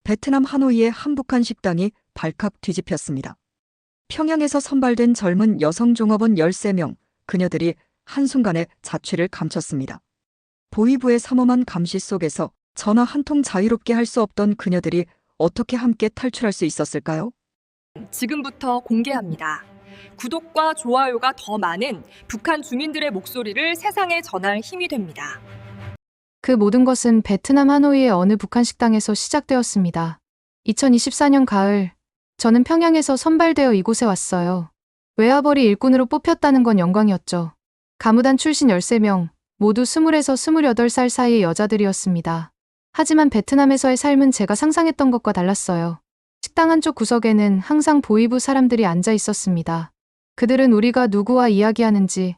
베트남 하노이의 한북한 식당이 발칵 뒤집혔습니다. 평양에서 선발된 젊은 여성 종업원 13명, 그녀들이 한순간에 자취를 감췄습니다. 보위부의 삼엄한 감시 속에서 전화 한 통 자유롭게 할 수 없던 그녀들이 어떻게 함께 탈출할 수 있었을까요? 지금부터 공개합니다. 구독과 좋아요가 더 많은 북한 주민들의 목소리를 세상에 전할 힘이 됩니다. 그 모든 것은 베트남 하노이의 어느 북한 식당에서 시작되었습니다. 2024년 가을, 저는 평양에서 선발되어 이곳에 왔어요. 외화벌이 일꾼으로 뽑혔다는 건 영광이었죠. 가무단 출신 13명, 모두 20에서 28살 사이의 여자들이었습니다. 하지만 베트남에서의 삶은 제가 상상했던 것과 달랐어요. 식당 한쪽 구석에는 항상 보위부 사람들이 앉아 있었습니다. 그들은 우리가 누구와 이야기하는지,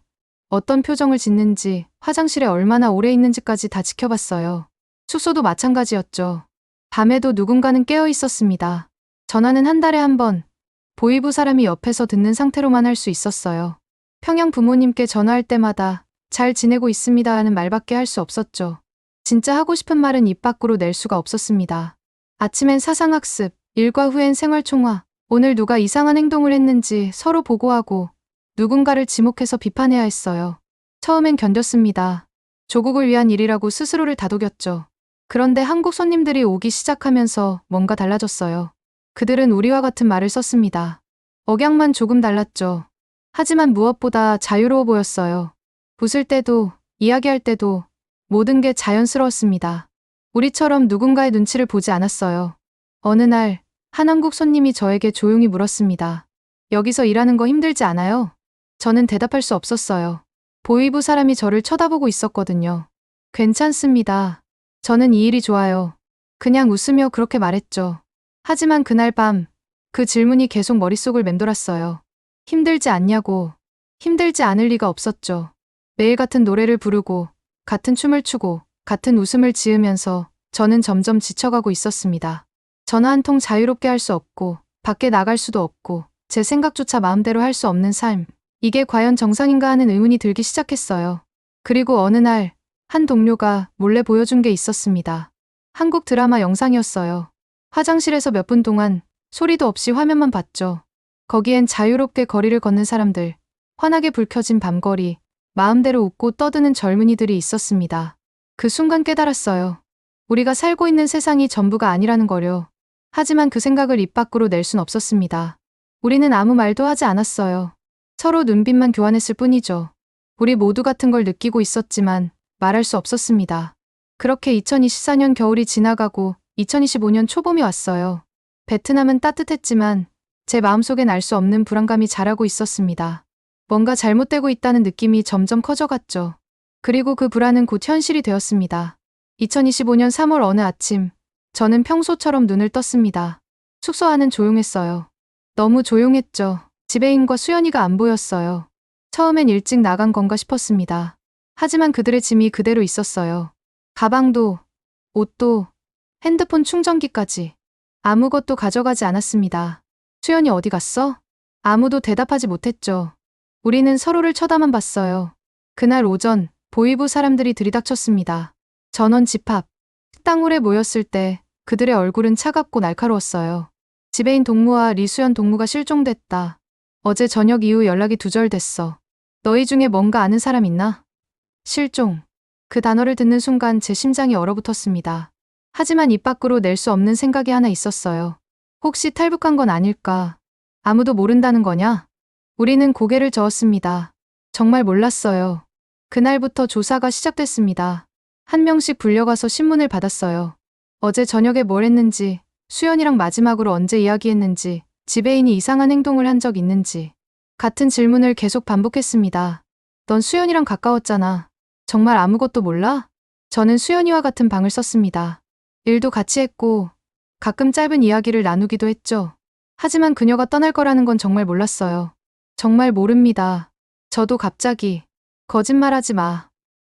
어떤 표정을 짓는지, 화장실에 얼마나 오래 있는지까지 다 지켜봤어요. 숙소도 마찬가지였죠. 밤에도 누군가는 깨어 있었습니다. 전화는 한 달에 한 번, 보위부 사람이 옆에서 듣는 상태로만 할 수 있었어요. 평양 부모님께 전화할 때마다 잘 지내고 있습니다 하는 말밖에 할 수 없었죠. 진짜 하고 싶은 말은 입 밖으로 낼 수가 없었습니다. 아침엔 사상학습, 일과 후엔 생활총화, 오늘 누가 이상한 행동을 했는지 서로 보고하고 누군가를 지목해서 비판해야 했어요. 처음엔 견뎠습니다. 조국을 위한 일이라고 스스로를 다독였죠. 그런데 한국 손님들이 오기 시작하면서 뭔가 달라졌어요. 그들은 우리와 같은 말을 썼습니다. 억양만 조금 달랐죠. 하지만 무엇보다 자유로워 보였어요. 웃을 때도, 이야기할 때도 모든 게 자연스러웠습니다. 우리처럼 누군가의 눈치를 보지 않았어요. 어느 날, 한 한국 손님이 저에게 조용히 물었습니다. 여기서 일하는 거 힘들지 않아요? 저는 대답할 수 없었어요. 보위부 사람이 저를 쳐다보고 있었거든요. 괜찮습니다. 저는 이 일이 좋아요. 그냥 웃으며 그렇게 말했죠. 하지만 그날 밤, 그 질문이 계속 머릿속을 맴돌았어요. 힘들지 않냐고. 힘들지 않을 리가 없었죠. 매일 같은 노래를 부르고, 같은 춤을 추고, 같은 웃음을 지으면서 저는 점점 지쳐가고 있었습니다. 전화 한 통 자유롭게 할 수 없고, 밖에 나갈 수도 없고, 제 생각조차 마음대로 할 수 없는 삶. 이게 과연 정상인가 하는 의문이 들기 시작했어요. 그리고 어느 날, 한 동료가 몰래 보여준 게 있었습니다. 한국 드라마 영상이었어요. 화장실에서 몇 분 동안 소리도 없이 화면만 봤죠. 거기엔 자유롭게 거리를 걷는 사람들, 환하게 불 켜진 밤거리, 마음대로 웃고 떠드는 젊은이들이 있었습니다. 그 순간 깨달았어요. 우리가 살고 있는 세상이 전부가 아니라는 거요. 하지만 그 생각을 입 밖으로 낼 순 없었습니다. 우리는 아무 말도 하지 않았어요. 서로 눈빛만 교환했을 뿐이죠. 우리 모두 같은 걸 느끼고 있었지만 말할 수 없었습니다. 그렇게 2024년 겨울이 지나가고 2025년 초봄이 왔어요. 베트남은 따뜻했지만 제 마음속엔 알 수 없는 불안감이 자라고 있었습니다. 뭔가 잘못되고 있다는 느낌이 점점 커져갔죠. 그리고 그 불안은 곧 현실이 되었습니다. 2025년 3월 어느 아침, 저는 평소처럼 눈을 떴습니다. 숙소 안은 조용했어요. 너무 조용했죠. 지배인과 수연이가 안 보였어요. 처음엔 일찍 나간 건가 싶었습니다. 하지만 그들의 짐이 그대로 있었어요. 가방도, 옷도, 핸드폰 충전기까지. 아무것도 가져가지 않았습니다. 수연이 어디 갔어? 아무도 대답하지 못했죠. 우리는 서로를 쳐다만 봤어요. 그날 오전, 보위부 사람들이 들이닥쳤습니다. 전원 집합. 식당홀에 모였을 때 그들의 얼굴은 차갑고 날카로웠어요. 지배인 동무와 리수연 동무가 실종됐다. 어제 저녁 이후 연락이 두절됐어. 너희 중에 뭔가 아는 사람 있나? 실종. 그 단어를 듣는 순간 제 심장이 얼어붙었습니다. 하지만 입 밖으로 낼 수 없는 생각이 하나 있었어요. 혹시 탈북한 건 아닐까? 아무도 모른다는 거냐? 우리는 고개를 저었습니다. 정말 몰랐어요. 그날부터 조사가 시작됐습니다. 한 명씩 불려가서 신문을 받았어요. 어제 저녁에 뭘 했는지, 수연이랑 마지막으로 언제 이야기했는지, 지배인이 이상한 행동을 한 적 있는지. 같은 질문을 계속 반복했습니다. 넌 수연이랑 가까웠잖아. 정말 아무것도 몰라? 저는 수연이와 같은 방을 썼습니다. 일도 같이 했고, 가끔 짧은 이야기를 나누기도 했죠. 하지만 그녀가 떠날 거라는 건 정말 몰랐어요. 정말 모릅니다. 저도 갑자기, 거짓말하지 마.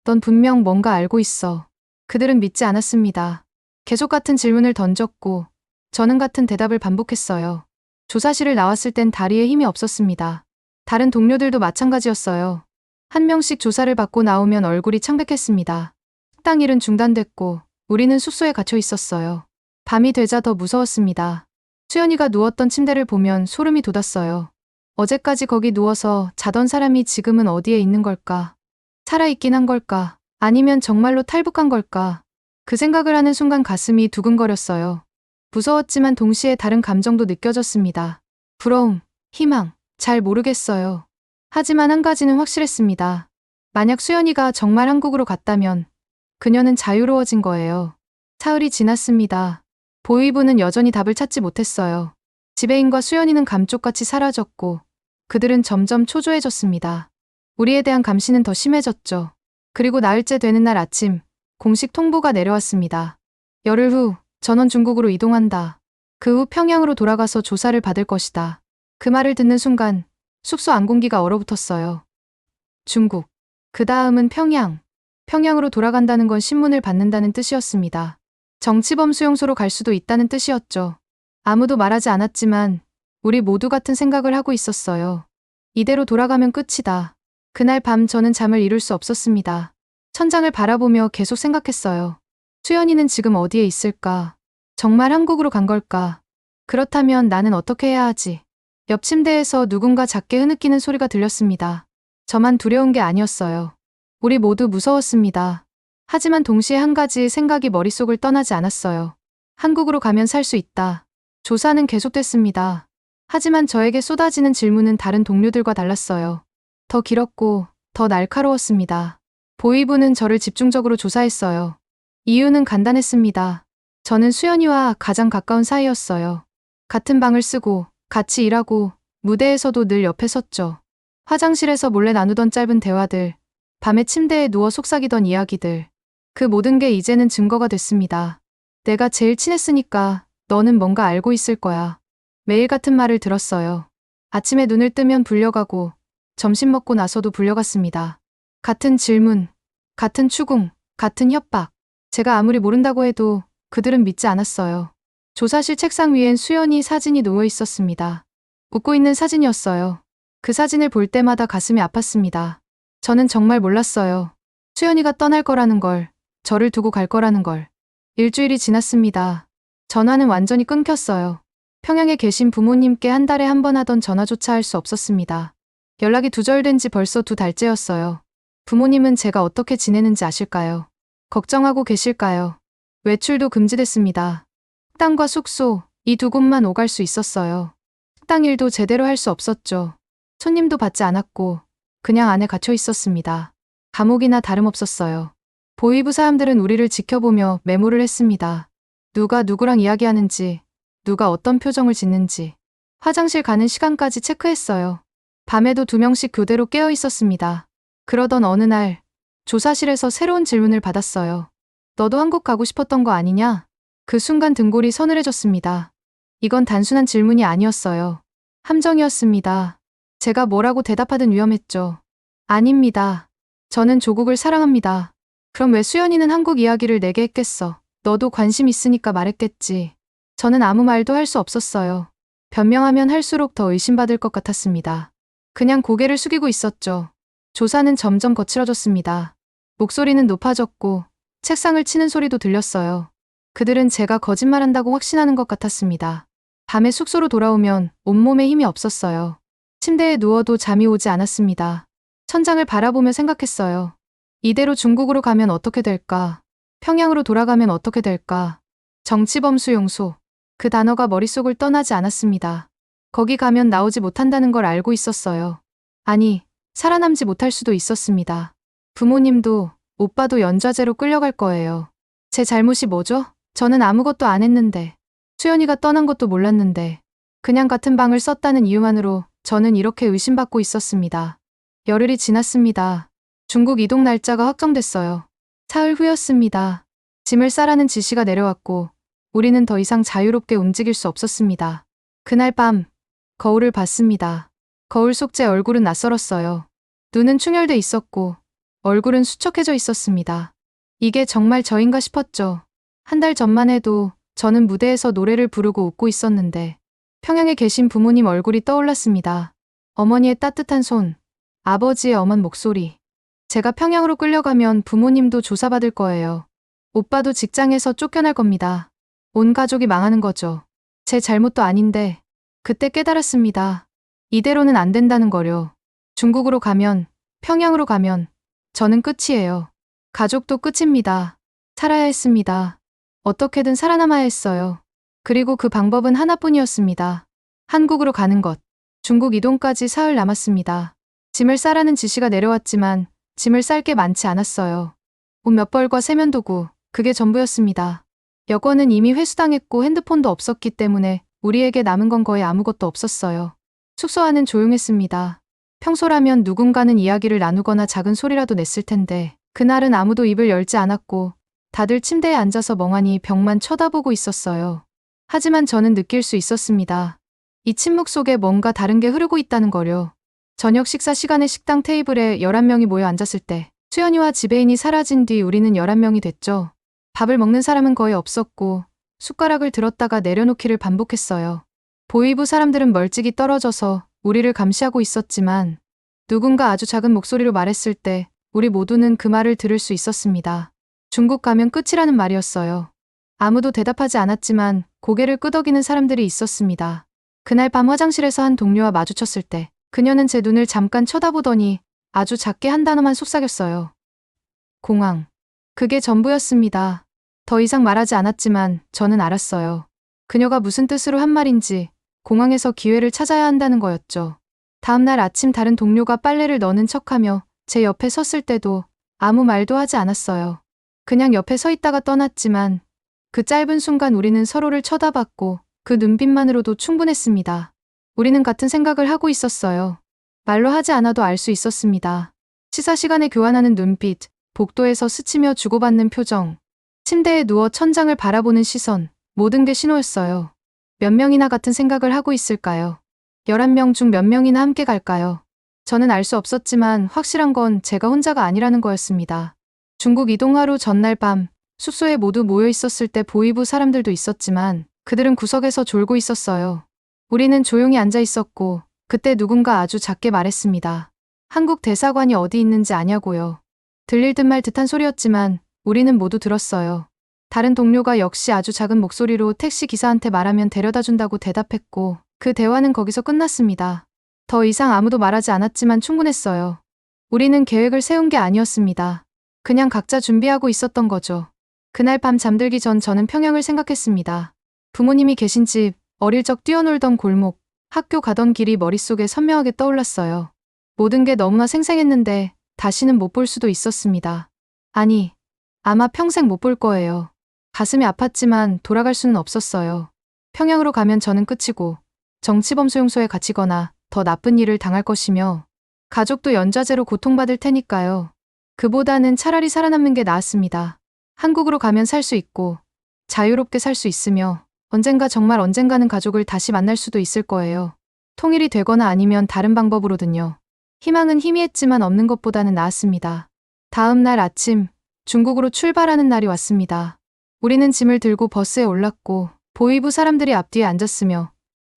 넌 분명 뭔가 알고 있어. 그들은 믿지 않았습니다. 계속 같은 질문을 던졌고, 저는 같은 대답을 반복했어요. 조사실을 나왔을 땐 다리에 힘이 없었습니다. 다른 동료들도 마찬가지였어요. 한 명씩 조사를 받고 나오면 얼굴이 창백했습니다. 식당 일은 중단됐고, 우리는 숙소에 갇혀 있었어요. 밤이 되자 더 무서웠습니다. 수연이가 누웠던 침대를 보면 소름이 돋았어요. 어제까지 거기 누워서 자던 사람이 지금은 어디에 있는 걸까? 살아있긴 한 걸까? 아니면 정말로 탈북한 걸까? 그 생각을 하는 순간 가슴이 두근거렸어요. 무서웠지만 동시에 다른 감정도 느껴졌습니다. 부러움, 희망, 잘 모르겠어요. 하지만 한 가지는 확실했습니다. 만약 수연이가 정말 한국으로 갔다면 그녀는 자유로워진 거예요. 사흘이 지났습니다. 보위부는 여전히 답을 찾지 못했어요. 지배인과 수연이는 감쪽같이 사라졌고 그들은 점점 초조해졌습니다. 우리에 대한 감시는 더 심해졌죠. 그리고 나흘째 되는 날 아침 공식 통보가 내려왔습니다. 열흘 후 전원 중국으로 이동한다. 그 후 평양으로 돌아가서 조사를 받을 것이다. 그 말을 듣는 순간 숙소 안공기가 얼어붙었어요. 중국. 그 다음은 평양. 평양으로 돌아간다는 건 신문을 받는다는 뜻이었습니다. 정치범 수용소로 갈 수도 있다는 뜻이었죠. 아무도 말하지 않았지만 우리 모두 같은 생각을 하고 있었어요. 이대로 돌아가면 끝이다. 그날 밤 저는 잠을 이룰 수 없었습니다. 천장을 바라보며 계속 생각했어요. 수연이는 지금 어디에 있을까? 정말 한국으로 간 걸까? 그렇다면 나는 어떻게 해야 하지? 옆 침대에서 누군가 작게 흐느끼는 소리가 들렸습니다. 저만 두려운 게 아니었어요. 우리 모두 무서웠습니다. 하지만 동시에 한 가지 생각이 머릿속을 떠나지 않았어요. 한국으로 가면 살 수 있다. 조사는 계속됐습니다. 하지만 저에게 쏟아지는 질문은 다른 동료들과 달랐어요. 더 길었고 더 날카로웠습니다. 보위부는 저를 집중적으로 조사했어요. 이유는 간단했습니다. 저는 수연이와 가장 가까운 사이였어요. 같은 방을 쓰고 같이 일하고 무대에서도 늘 옆에 섰죠. 화장실에서 몰래 나누던 짧은 대화들, 밤에 침대에 누워 속삭이던 이야기들. 그 모든 게 이제는 증거가 됐습니다. 내가 제일 친했으니까 너는 뭔가 알고 있을 거야. 매일 같은 말을 들었어요. 아침에 눈을 뜨면 불려가고 점심 먹고 나서도 불려갔습니다. 같은 질문, 같은 추궁, 같은 협박. 제가 아무리 모른다고 해도 그들은 믿지 않았어요. 조사실 책상 위엔 수연이 사진이 놓여 있었습니다. 웃고 있는 사진이었어요. 그 사진을 볼 때마다 가슴이 아팠습니다. 저는 정말 몰랐어요. 수연이가 떠날 거라는 걸, 저를 두고 갈 거라는 걸. 일주일이 지났습니다. 전화는 완전히 끊겼어요. 평양에 계신 부모님께 한 달에 한 번 하던 전화조차 할 수 없었습니다. 연락이 두절된 지 벌써 2달째였어요. 부모님은 제가 어떻게 지내는지 아실까요? 걱정하고 계실까요? 외출도 금지됐습니다. 식당과 숙소, 이 두 곳만 오갈 수 있었어요. 식당 일도 제대로 할 수 없었죠. 손님도 받지 않았고 그냥 안에 갇혀 있었습니다. 감옥이나 다름없었어요. 보위부 사람들은 우리를 지켜보며 메모를 했습니다. 누가 누구랑 이야기하는지, 누가 어떤 표정을 짓는지. 화장실 가는 시간까지 체크했어요. 밤에도 2명씩 교대로 깨어 있었습니다. 그러던 어느 날 조사실에서 새로운 질문을 받았어요. 너도 한국 가고 싶었던 거 아니냐? 그 순간 등골이 서늘해졌습니다. 이건 단순한 질문이 아니었어요. 함정이었습니다. 제가 뭐라고 대답하든 위험했죠. 아닙니다. 저는 조국을 사랑합니다. 그럼 왜 수연이는 한국 이야기를 내게 했겠어? 너도 관심 있으니까 말했겠지. 저는 아무 말도 할 수 없었어요. 변명하면 할수록 더 의심받을 것 같았습니다. 그냥 고개를 숙이고 있었죠. 조사는 점점 거칠어졌습니다. 목소리는 높아졌고 책상을 치는 소리도 들렸어요. 그들은 제가 거짓말한다고 확신하는 것 같았습니다. 밤에 숙소로 돌아오면 온몸에 힘이 없었어요. 침대에 누워도 잠이 오지 않았습니다. 천장을 바라보며 생각했어요. 이대로 중국으로 가면 어떻게 될까? 평양으로 돌아가면 어떻게 될까? 정치범 수용소. 그 단어가 머릿속을 떠나지 않았습니다. 거기 가면 나오지 못한다는 걸 알고 있었어요. 아니, 살아남지 못할 수도 있었습니다. 부모님도, 오빠도 연좌제로 끌려갈 거예요. 제 잘못이 뭐죠? 저는 아무것도 안 했는데. 수연이가 떠난 것도 몰랐는데. 그냥 같은 방을 썼다는 이유만으로 저는 이렇게 의심받고 있었습니다. 열흘이 지났습니다. 중국 이동 날짜가 확정됐어요. 사흘 후였습니다. 짐을 싸라는 지시가 내려왔고 우리는 더 이상 자유롭게 움직일 수 없었습니다. 그날 밤 거울을 봤습니다. 거울 속 제 얼굴은 낯설었어요. 눈은 충혈돼 있었고 얼굴은 수척해져 있었습니다. 이게 정말 저인가 싶었죠. 한 달 전만 해도 저는 무대에서 노래를 부르고 웃고 있었는데 평양에 계신 부모님 얼굴이 떠올랐습니다. 어머니의 따뜻한 손, 아버지의 엄한 목소리. 제가 평양으로 끌려가면 부모님도 조사받을 거예요. 오빠도 직장에서 쫓겨날 겁니다. 온 가족이 망하는 거죠. 제 잘못도 아닌데 그때 깨달았습니다. 이대로는 안 된다는 거요. 중국으로 가면, 평양으로 가면 저는 끝이에요. 가족도 끝입니다. 살아야 했습니다. 어떻게든 살아남아야 했어요. 그리고 그 방법은 하나뿐이었습니다. 한국으로 가는 것. 중국 이동까지 사흘 남았습니다. 짐을 싸라는 지시가 내려왔지만 짐을 쌀 게 많지 않았어요. 옷 몇 벌과 세면도구, 그게 전부였습니다. 여권은 이미 회수당했고 핸드폰도 없었기 때문에 우리에게 남은 건 거의 아무것도 없었어요. 숙소 안은 조용했습니다. 평소라면 누군가는 이야기를 나누거나 작은 소리라도 냈을 텐데 그날은 아무도 입을 열지 않았고 다들 침대에 앉아서 멍하니 벽만 쳐다보고 있었어요. 하지만 저는 느낄 수 있었습니다. 이 침묵 속에 뭔가 다른 게 흐르고 있다는 거요. 저녁 식사 시간에 식당 테이블에 11명이 모여 앉았을 때 수연이와 지배인이 사라진 뒤 우리는 11명이 됐죠. 밥을 먹는 사람은 거의 없었고 숟가락을 들었다가 내려놓기를 반복했어요. 보위부 사람들은 멀찍이 떨어져서 우리를 감시하고 있었지만 누군가 아주 작은 목소리로 말했을 때 우리 모두는 그 말을 들을 수 있었습니다. 중국 가면 끝이라는 말이었어요. 아무도 대답하지 않았지만 고개를 끄덕이는 사람들이 있었습니다. 그날 밤 화장실에서 한 동료와 마주쳤을 때 그녀는 제 눈을 잠깐 쳐다보더니 아주 작게 한 단어만 속삭였어요. 공황. 그게 전부였습니다. 더 이상 말하지 않았지만 저는 알았어요. 그녀가 무슨 뜻으로 한 말인지 공항에서 기회를 찾아야 한다는 거였죠. 다음 날 아침 다른 동료가 빨래를 넣는 척하며 제 옆에 섰을 때도 아무 말도 하지 않았어요. 그냥 옆에 서 있다가 떠났지만 그 짧은 순간 우리는 서로를 쳐다봤고 그 눈빛만으로도 충분했습니다. 우리는 같은 생각을 하고 있었어요. 말로 하지 않아도 알 수 있었습니다. 시사 시간에 교환하는 눈빛, 복도에서 스치며 주고받는 표정, 침대에 누워 천장을 바라보는 시선, 모든 게 신호였어요. 몇 명이나 같은 생각을 하고 있을까요? 11명 중 몇 명이나 함께 갈까요? 저는 알 수 없었지만 확실한 건 제가 혼자가 아니라는 거였습니다. 중국 이동하루 전날 밤, 숙소에 모두 모여 있었을 때 보위부 사람들도 있었지만 그들은 구석에서 졸고 있었어요. 우리는 조용히 앉아 있었고 그때 누군가 아주 작게 말했습니다. 한국 대사관이 어디 있는지 아냐고요. 들릴 듯 말 듯한 소리였지만 우리는 모두 들었어요. 다른 동료가 역시 아주 작은 목소리로 택시 기사한테 말하면 데려다 준다고 대답했고 그 대화는 거기서 끝났습니다. 더 이상 아무도 말하지 않았지만 충분했어요. 우리는 계획을 세운 게 아니었습니다. 그냥 각자 준비하고 있었던 거죠. 그날 밤 잠들기 전 저는 평양을 생각했습니다. 부모님이 계신 집, 어릴 적 뛰어놀던 골목, 학교 가던 길이 머릿속에 선명하게 떠올랐어요. 모든 게 너무나 생생했는데 다시는 못 볼 수도 있었습니다. 아니, 아마 평생 못 볼 거예요. 가슴이 아팠지만 돌아갈 수는 없었어요. 평양으로 가면 저는 끝이고 정치범 수용소에 갇히거나 더 나쁜 일을 당할 것이며 가족도 연좌제로 고통받을 테니까요. 그보다는 차라리 살아남는 게 나았습니다. 한국으로 가면 살 수 있고 자유롭게 살 수 있으며 언젠가 정말 언젠가는 가족을 다시 만날 수도 있을 거예요. 통일이 되거나 아니면 다른 방법으로든요. 희망은 희미했지만 없는 것보다는 나았습니다. 다음 날 아침 중국으로 출발하는 날이 왔습니다. 우리는 짐을 들고 버스에 올랐고 보위부 사람들이 앞뒤에 앉았으며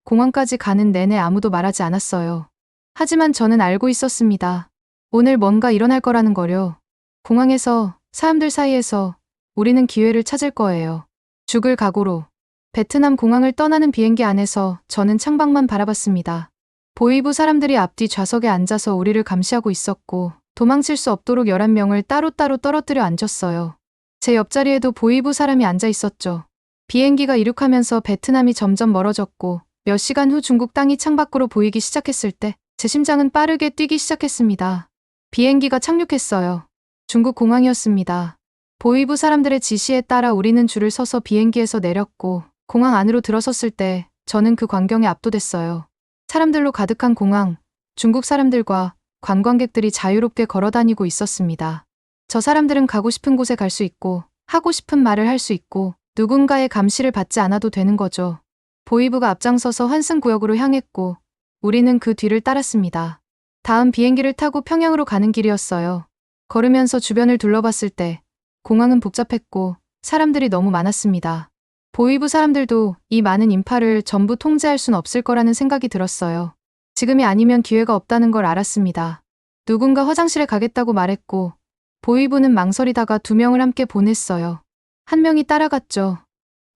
공항까지 가는 내내 아무도 말하지 않았어요. 하지만 저는 알고 있었습니다. 오늘 뭔가 일어날 거라는 거요. 공항에서, 사람들 사이에서 우리는 기회를 찾을 거예요. 죽을 각오로. 베트남 공항을 떠나는 비행기 안에서 저는 창밖만 바라봤습니다. 보위부 사람들이 앞뒤 좌석에 앉아서 우리를 감시하고 있었고 도망칠 수 없도록 11명을 따로따로 떨어뜨려 앉았어요. 제 옆자리에도 보위부 사람이 앉아 있었죠. 비행기가 이륙하면서 베트남이 점점 멀어졌고 몇 시간 후 중국 땅이 창밖으로 보이기 시작했을 때 제 심장은 빠르게 뛰기 시작했습니다. 비행기가 착륙했어요. 중국 공항이었습니다. 보위부 사람들의 지시에 따라 우리는 줄을 서서 비행기에서 내렸고 공항 안으로 들어섰을 때 저는 그 광경에 압도됐어요. 사람들로 가득한 공항, 중국 사람들과 관광객들이 자유롭게 걸어다니고 있었습니다. 저 사람들은 가고 싶은 곳에 갈 수 있고 하고 싶은 말을 할 수 있고 누군가의 감시를 받지 않아도 되는 거죠. 보위부가 앞장서서 환승구역으로 향했고 우리는 그 뒤를 따랐습니다. 다음 비행기를 타고 평양으로 가는 길이었어요. 걸으면서 주변을 둘러봤을 때 공항은 복잡했고 사람들이 너무 많았습니다. 보위부 사람들도 이 많은 인파를 전부 통제할 순 없을 거라는 생각이 들었어요. 지금이 아니면 기회가 없다는 걸 알았습니다. 누군가 화장실에 가겠다고 말했고 보위부는 망설이다가 2명을 함께 보냈어요. 한 명이 따라갔죠.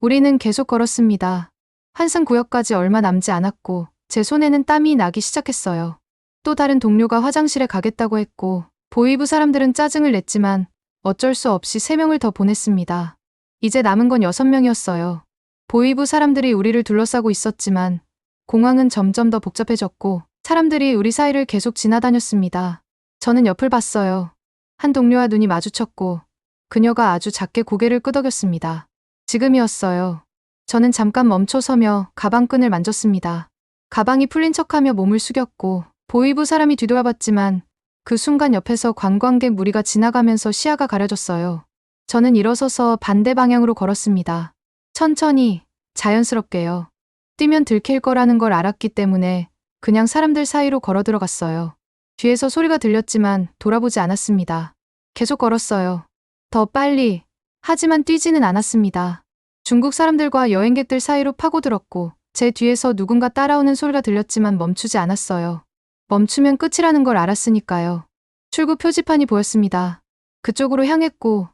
우리는 계속 걸었습니다. 환승구역까지 얼마 남지 않았고 제 손에는 땀이 나기 시작했어요. 또 다른 동료가 화장실에 가겠다고 했고 보이부 사람들은 짜증을 냈지만 어쩔 수 없이 3명을 더 보냈습니다. 이제 남은 건 6명이었어요. 보이부 사람들이 우리를 둘러싸고 있었지만 공항은 점점 더 복잡해졌고 사람들이 우리 사이를 계속 지나다녔습니다. 저는 옆을 봤어요. 한 동료와 눈이 마주쳤고 그녀가 아주 작게 고개를 끄덕였습니다. 지금이었어요. 저는 잠깐 멈춰서며 가방끈을 만졌습니다. 가방이 풀린 척하며 몸을 숙였고 보이부 사람이 뒤돌아봤지만 그 순간 옆에서 관광객 무리가 지나가면서 시야가 가려졌어요. 저는 일어서서 반대 방향으로 걸었습니다. 천천히, 자연스럽게요. 뛰면 들킬 거라는 걸 알았기 때문에 그냥 사람들 사이로 걸어 들어갔어요. 뒤에서 소리가 들렸지만 돌아보지 않았습니다. 계속 걸었어요. 더 빨리. 하지만 뛰지는 않았습니다. 중국 사람들과 여행객들 사이로 파고들었고 제 뒤에서 누군가 따라오는 소리가 들렸지만 멈추지 않았어요. 멈추면 끝이라는 걸 알았으니까요. 출구 표지판이 보였습니다. 그쪽으로 향했고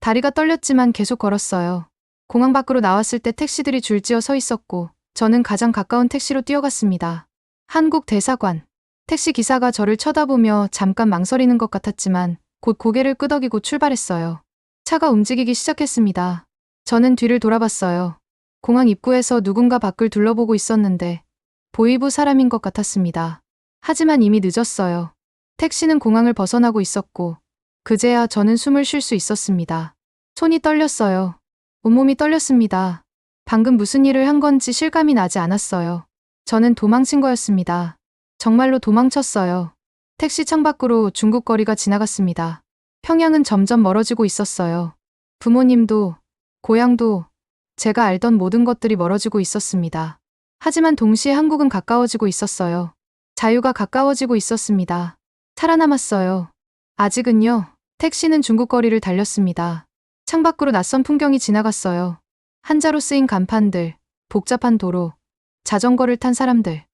다리가 떨렸지만 계속 걸었어요. 공항 밖으로 나왔을 때 택시들이 줄지어 서 있었고 저는 가장 가까운 택시로 뛰어갔습니다. 한국 대사관. 택시 기사가 저를 쳐다보며 잠깐 망설이는 것 같았지만 곧 고개를 끄덕이고 출발했어요. 차가 움직이기 시작했습니다. 저는 뒤를 돌아봤어요. 공항 입구에서 누군가 밖을 둘러보고 있었는데 보이부 사람인 것 같았습니다. 하지만 이미 늦었어요. 택시는 공항을 벗어나고 있었고 그제야 저는 숨을 쉴 수 있었습니다. 손이 떨렸어요. 온몸이 떨렸습니다. 방금 무슨 일을 한 건지 실감이 나지 않았어요. 저는 도망친 거였습니다. 정말로 도망쳤어요. 택시 창밖으로 중국 거리가 지나갔습니다. 평양은 점점 멀어지고 있었어요. 부모님도, 고향도, 제가 알던 모든 것들이 멀어지고 있었습니다. 하지만 동시에 한국은 가까워지고 있었어요. 자유가 가까워지고 있었습니다. 살아남았어요. 아직은요. 택시는 중국 거리를 달렸습니다. 창밖으로 낯선 풍경이 지나갔어요. 한자로 쓰인 간판들, 복잡한 도로, 자전거를 탄 사람들.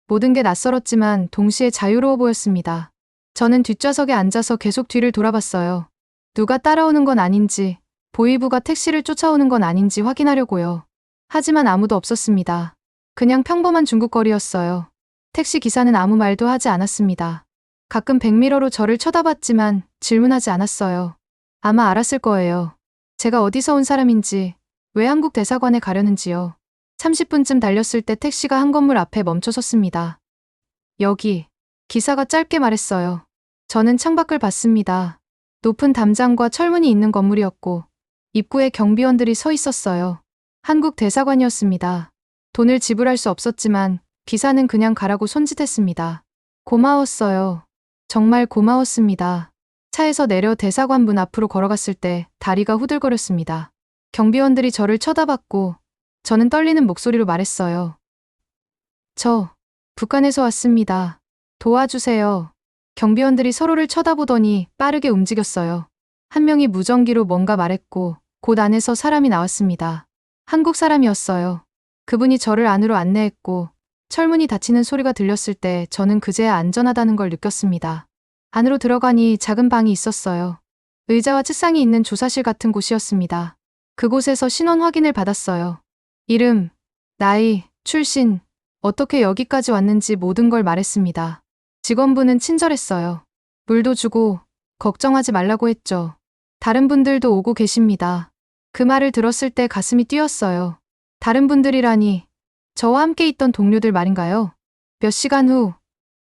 모든 게 낯설었지만 동시에 자유로워 보였습니다. 저는 뒷좌석에 앉아서 계속 뒤를 돌아봤어요. 누가 따라오는 건 아닌지, 보이부가 택시를 쫓아오는 건 아닌지 확인하려고요. 하지만 아무도 없었습니다. 그냥 평범한 중국 거리였어요. 택시 기사는 아무 말도 하지 않았습니다. 가끔 백미러로 저를 쳐다봤지만 질문하지 않았어요. 아마 알았을 거예요. 제가 어디서 온 사람인지, 왜 한국 대사관에 가려는지요. 30분쯤 달렸을 때 택시가 한 건물 앞에 멈춰섰습니다. 여기. 기사가 짧게 말했어요. 저는 창밖을 봤습니다. 높은 담장과 철문이 있는 건물이었고 입구에 경비원들이 서 있었어요. 한국 대사관이었습니다. 돈을 지불할 수 없었지만 기사는 그냥 가라고 손짓했습니다. 고마웠어요. 정말 고마웠습니다. 차에서 내려 대사관 문 앞으로 걸어갔을 때 다리가 후들거렸습니다. 경비원들이 저를 쳐다봤고 저는 떨리는 목소리로 말했어요. 저 북한에서 왔습니다. 도와주세요. 경비원들이 서로를 쳐다보더니 빠르게 움직였어요. 한 명이 무전기로 뭔가 말했고 곧 안에서 사람이 나왔습니다. 한국 사람이었어요. 그분이 저를 안으로 안내했고 철문이 닫히는 소리가 들렸을 때 저는 그제야 안전하다는 걸 느꼈습니다. 안으로 들어가니 작은 방이 있었어요. 의자와 책상이 있는 조사실 같은 곳이었습니다. 그곳에서 신원 확인을 받았어요. 이름, 나이, 출신, 어떻게 여기까지 왔는지 모든 걸 말했습니다. 직원분은 친절했어요. 물도 주고 걱정하지 말라고 했죠. 다른 분들도 오고 계십니다. 그 말을 들었을 때 가슴이 뛰었어요. 다른 분들이라니 저와 함께 있던 동료들 말인가요? 몇 시간 후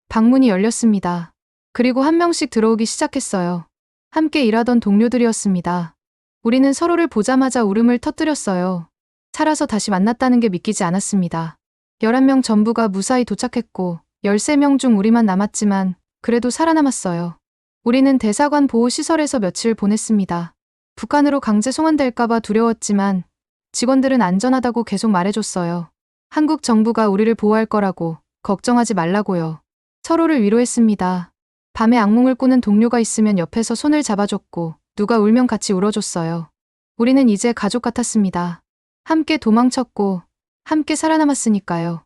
방문이 열렸습니다. 그리고 한 명씩 들어오기 시작했어요. 함께 일하던 동료들이었습니다. 우리는 서로를 보자마자 울음을 터뜨렸어요. 살아서 다시 만났다는 게 믿기지 않았습니다. 11명 전부가 무사히 도착했고 13명 중 우리만 남았지만 그래도 살아남았어요. 우리는 대사관 보호시설에서 며칠 보냈습니다. 북한으로 강제 송환될까봐 두려웠지만 직원들은 안전하다고 계속 말해줬어요. 한국 정부가 우리를 보호할 거라고 걱정하지 말라고요. 서로를 위로했습니다. 밤에 악몽을 꾸는 동료가 있으면 옆에서 손을 잡아줬고 누가 울면 같이 울어줬어요. 우리는 이제 가족 같았습니다. 함께 도망쳤고 함께 살아남았으니까요.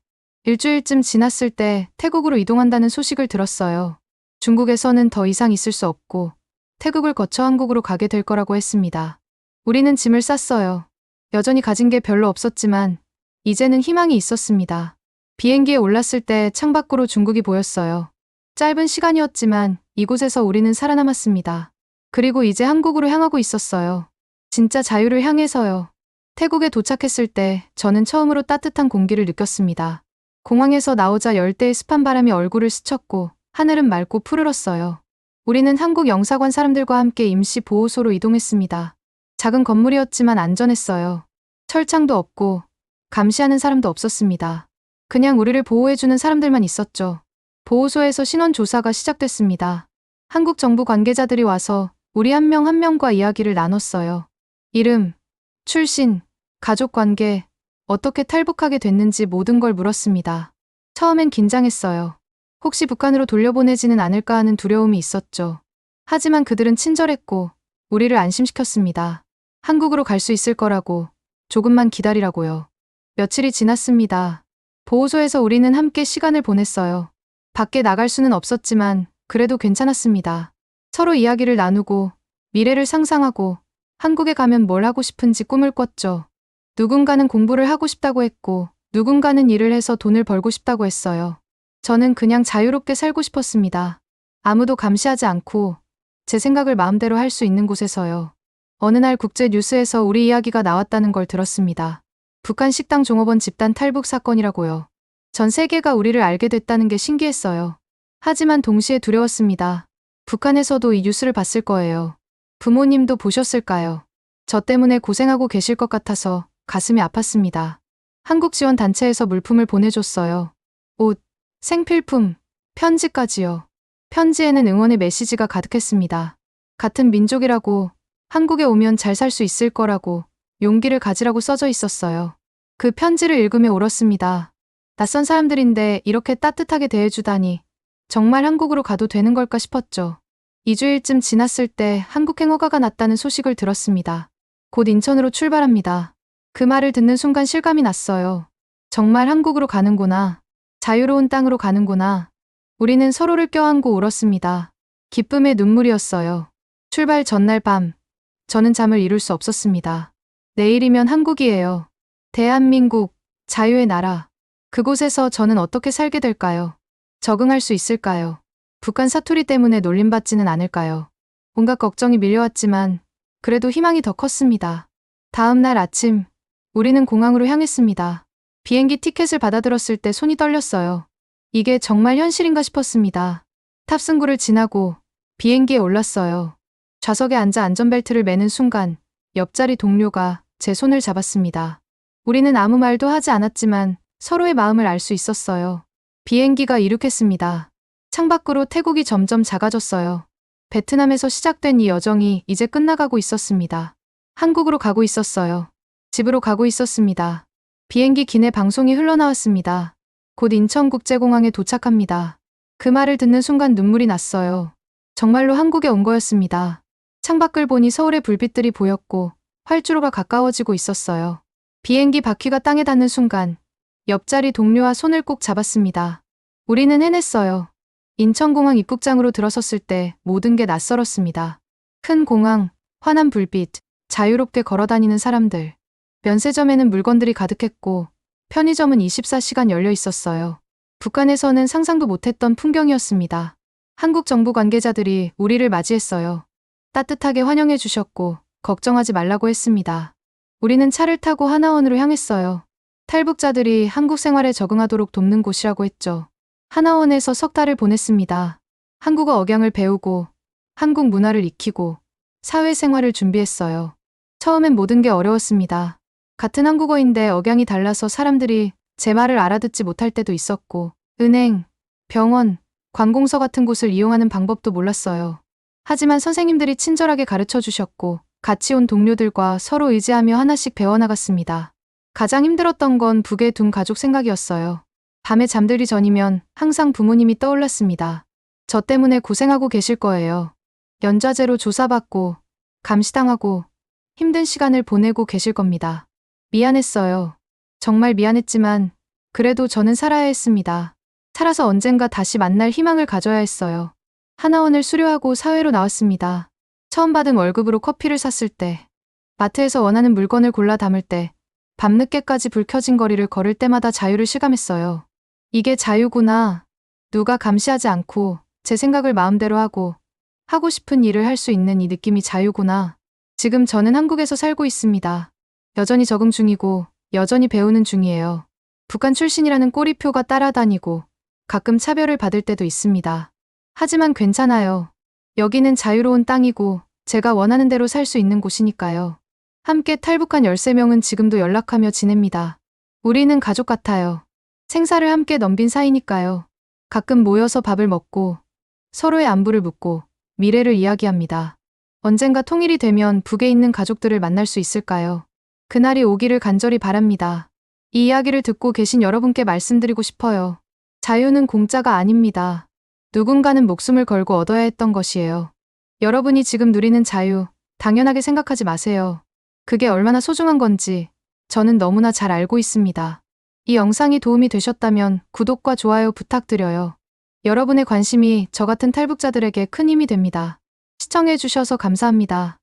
일주일쯤 지났을 때 태국으로 이동한다는 소식을 들었어요. 중국에서는 더 이상 있을 수 없고 태국을 거쳐 한국으로 가게 될 거라고 했습니다. 우리는 짐을 쌌어요. 여전히 가진 게 별로 없었지만 이제는 희망이 있었습니다. 비행기에 올랐을 때 창밖으로 중국이 보였어요. 짧은 시간이었지만 이곳에서 우리는 살아남았습니다. 그리고 이제 한국으로 향하고 있었어요. 진짜 자유를 향해서요. 태국에 도착했을 때 저는 처음으로 따뜻한 공기를 느꼈습니다. 공항에서 나오자 열대의 습한 바람이 얼굴을 스쳤고 하늘은 맑고 푸르렀어요. 우리는 한국 영사관 사람들과 함께 임시 보호소로 이동했습니다. 작은 건물이었지만 안전했어요. 철창도 없고 감시하는 사람도 없었습니다. 그냥 우리를 보호해주는 사람들만 있었죠. 보호소에서 신원 조사가 시작됐습니다. 한국 정부 관계자들이 와서 우리 한 명 한 명과 이야기를 나눴어요. 이름, 출신, 가족 관계, 어떻게 탈북하게 됐는지 모든 걸 물었습니다. 처음엔 긴장했어요. 혹시 북한으로 돌려보내지는 않을까 하는 두려움이 있었죠. 하지만 그들은 친절했고 우리를 안심시켰습니다. 한국으로 갈 수 있을 거라고, 조금만 기다리라고요. 며칠이 지났습니다. 보호소에서 우리는 함께 시간을 보냈어요. 밖에 나갈 수는 없었지만 그래도 괜찮았습니다. 서로 이야기를 나누고 미래를 상상하고 한국에 가면 뭘 하고 싶은지 꿈을 꿨죠. 누군가는 공부를 하고 싶다고 했고 누군가는 일을 해서 돈을 벌고 싶다고 했어요. 저는 그냥 자유롭게 살고 싶었습니다. 아무도 감시하지 않고 제 생각을 마음대로 할 수 있는 곳에서요. 어느 날 국제 뉴스에서 우리 이야기가 나왔다는 걸 들었습니다. 북한 식당 종업원 집단 탈북 사건이라고요. 전 세계가 우리를 알게 됐다는 게 신기했어요. 하지만 동시에 두려웠습니다. 북한에서도 이 뉴스를 봤을 거예요. 부모님도 보셨을까요? 저 때문에 고생하고 계실 것 같아서 가슴이 아팠습니다. 한국 지원 단체에서 물품을 보내줬어요. 옷, 생필품, 편지까지요. 편지에는 응원의 메시지가 가득했습니다. 같은 민족이라고, 한국에 오면 잘 살 수 있을 거라고, 용기를 가지라고 써져 있었어요. 그 편지를 읽으며 울었습니다. 낯선 사람들인데 이렇게 따뜻하게 대해주다니 정말 한국으로 가도 되는 걸까 싶었죠. 2주일쯤 지났을 때 한국 행허가가 났다는 소식을 들었습니다. 곧 인천으로 출발합니다. 그 말을 듣는 순간 실감이 났어요. 정말 한국으로 가는구나. 자유로운 땅으로 가는구나. 우리는 서로를 껴안고 울었습니다. 기쁨의 눈물이었어요. 출발 전날 밤, 저는 잠을 이룰 수 없었습니다. 내일이면 한국이에요. 대한민국, 자유의 나라. 그곳에서 저는 어떻게 살게 될까요? 적응할 수 있을까요? 북한 사투리 때문에 놀림받지는 않을까요? 온갖 걱정이 밀려왔지만 그래도 희망이 더 컸습니다. 다음 날 아침, 우리는 공항으로 향했습니다. 비행기 티켓을 받아들었을 때 손이 떨렸어요. 이게 정말 현실인가 싶었습니다. 탑승구를 지나고 비행기에 올랐어요. 좌석에 앉아 안전벨트를 매는 순간 옆자리 동료가 제 손을 잡았습니다. 우리는 아무 말도 하지 않았지만 서로의 마음을 알 수 있었어요. 비행기가 이륙했습니다. 창밖으로 태국이 점점 작아졌어요. 베트남에서 시작된 이 여정이 이제 끝나가고 있었습니다. 한국으로 가고 있었어요. 집으로 가고 있었습니다. 비행기 기내 방송이 흘러나왔습니다. 곧 인천국제공항에 도착합니다. 그 말을 듣는 순간 눈물이 났어요. 정말로 한국에 온 거였습니다. 창밖을 보니 서울의 불빛들이 보였고 활주로가 가까워지고 있었어요. 비행기 바퀴가 땅에 닿는 순간 옆자리 동료와 손을 꼭 잡았습니다. 우리는 해냈어요. 인천공항 입국장으로 들어섰을 때 모든 게 낯설었습니다. 큰 공항, 환한 불빛, 자유롭게 걸어다니는 사람들. 면세점에는 물건들이 가득했고 편의점은 24시간 열려 있었어요. 북한에서는 상상도 못했던 풍경이었습니다. 한국 정부 관계자들이 우리를 맞이했어요. 따뜻하게 환영해 주셨고 걱정하지 말라고 했습니다. 우리는 차를 타고 하나원으로 향했어요. 탈북자들이 한국 생활에 적응하도록 돕는 곳이라고 했죠. 하나원에서 석 달을 보냈습니다. 한국어 억양을 배우고 한국 문화를 익히고 사회생활을 준비했어요. 처음엔 모든 게 어려웠습니다. 같은 한국어인데 억양이 달라서 사람들이 제 말을 알아듣지 못할 때도 있었고 은행, 병원, 관공서 같은 곳을 이용하는 방법도 몰랐어요. 하지만 선생님들이 친절하게 가르쳐 주셨고 같이 온 동료들과 서로 의지하며 하나씩 배워나갔습니다. 가장 힘들었던 건 북에 둔 가족 생각이었어요. 밤에 잠들기 전이면 항상 부모님이 떠올랐습니다. 저 때문에 고생하고 계실 거예요. 연좌제로 조사받고 감시당하고 힘든 시간을 보내고 계실 겁니다. 미안했어요. 정말 미안했지만 그래도 저는 살아야 했습니다. 살아서 언젠가 다시 만날 희망을 가져야 했어요. 하나원을 수료하고 사회로 나왔습니다. 처음 받은 월급으로 커피를 샀을 때 마트에서 원하는 물건을 골라 담을 때, 밤늦게까지 불 켜진 거리를 걸을 때마다 자유를 실감했어요. 이게 자유구나. 누가 감시하지 않고 제 생각을 마음대로 하고 싶은 일을 할 수 있는 이 느낌이 자유구나. 지금 저는 한국에서 살고 있습니다. 여전히 적응 중이고 여전히 배우는 중이에요. 북한 출신이라는 꼬리표가 따라다니고 가끔 차별을 받을 때도 있습니다. 하지만 괜찮아요. 여기는 자유로운 땅이고 제가 원하는 대로 살 수 있는 곳이니까요. 함께 탈북한 13명은 지금도 연락하며 지냅니다. 우리는 가족 같아요. 생사를 함께 넘긴 사이니까요. 가끔 모여서 밥을 먹고 서로의 안부를 묻고 미래를 이야기합니다. 언젠가 통일이 되면 북에 있는 가족들을 만날 수 있을까요? 그날이 오기를 간절히 바랍니다. 이 이야기를 듣고 계신 여러분께 말씀드리고 싶어요. 자유는 공짜가 아닙니다. 누군가는 목숨을 걸고 얻어야 했던 것이에요. 여러분이 지금 누리는 자유, 당연하게 생각하지 마세요. 그게 얼마나 소중한 건지 저는 너무나 잘 알고 있습니다. 이 영상이 도움이 되셨다면 구독과 좋아요 부탁드려요. 여러분의 관심이 저 같은 탈북자들에게 큰 힘이 됩니다. 시청해주셔서 감사합니다.